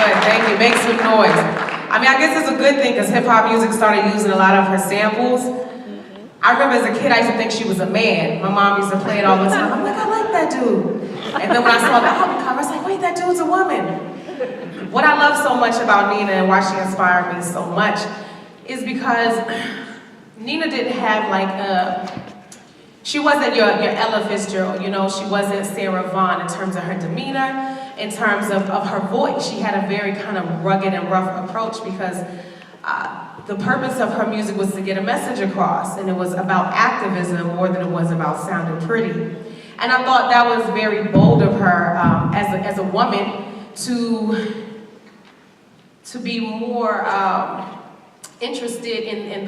good. Thank you. Make some noise. I mean, I guess it's a good thing because hip hop music started using a lot of her samples. I remember as a kid, I used to think she was a man. My mom used to play it all the time. I'm like, I like that dude. And then when I saw the album cover, I was like, wait, that dude's a woman. What I love so much about Nina and why she inspired me so much is because Nina didn't have like she wasn't your Ella Fitzgerald, you know, she wasn't Sarah Vaughan in terms of her demeanor, in terms of her voice. She had a very kind of rugged and rough approach because the purpose of her music was to get a message across, and it was about activism more than it was about sounding pretty. And I thought that was very bold of her as a woman to be more interested in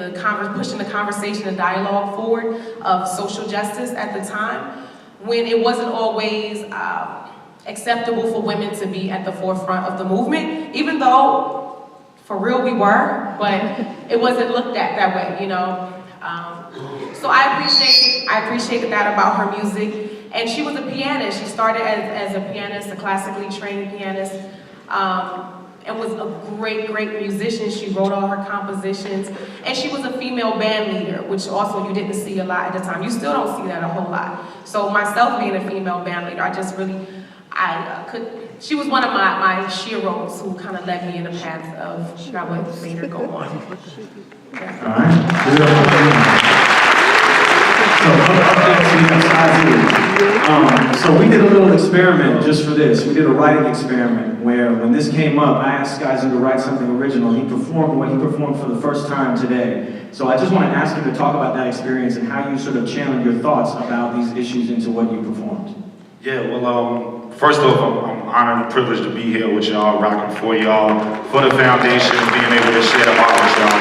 pushing the conversation and dialogue forward of social justice at the time, when it wasn't always acceptable for women to be at the forefront of the movement, even though for real we were, but it wasn't looked at that way, you know. So I appreciated that about her music. And she was a pianist. She started as a pianist, a classically trained pianist, and was a great, great musician. She wrote all her compositions. And she was a female band leader, which also you didn't see a lot at the time. You still don't see that a whole lot. So myself being a female band leader, she was one of my sheroes who kind of led me in the path of that would later go on. Yeah. All right. So we did a little experiment just for this. We did a writing experiment where when this came up, I asked Skyzoo to write something original. He performed what he performed for the first time today. So I just want to ask him to talk about that experience and how you sort of channeled your thoughts about these issues into what you performed. Yeah, well, first off, I'm honored and privileged to be here with y'all, rocking for y'all, for the foundation, being able to share the art with y'all.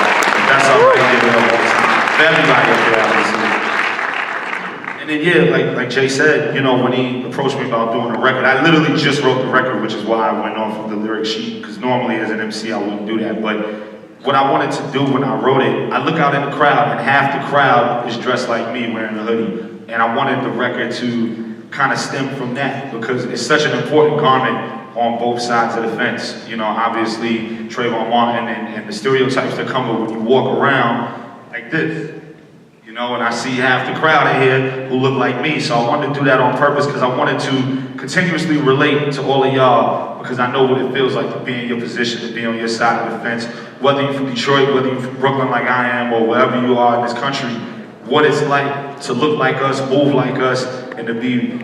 That's already giving up all the time. For everybody up there, obviously. And then yeah, like Jay said, you know, when he approached me about doing a record, I literally just wrote the record, which is why I went off of the lyric sheet, because normally as an MC I wouldn't do that. But what I wanted to do when I wrote it, I look out in the crowd and half the crowd is dressed like me wearing a hoodie. And I wanted the record to kind of stem from that because it's such an important garment on both sides of the fence. You know, obviously Trayvon Martin and the stereotypes that come with when you walk around like this. You know, and I see half the crowd in here who look like me, so I wanted to do that on purpose because I wanted to continuously relate to all of y'all because I know what it feels like to be in your position, to be on your side of the fence. Whether you're from Detroit, whether you're from Brooklyn like I am, or wherever you are in this country, what it's like to look like us, move like us, and to be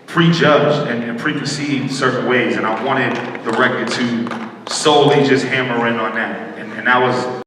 prejudged and preconceived certain ways. And I wanted the record to solely just hammer in on that. And that was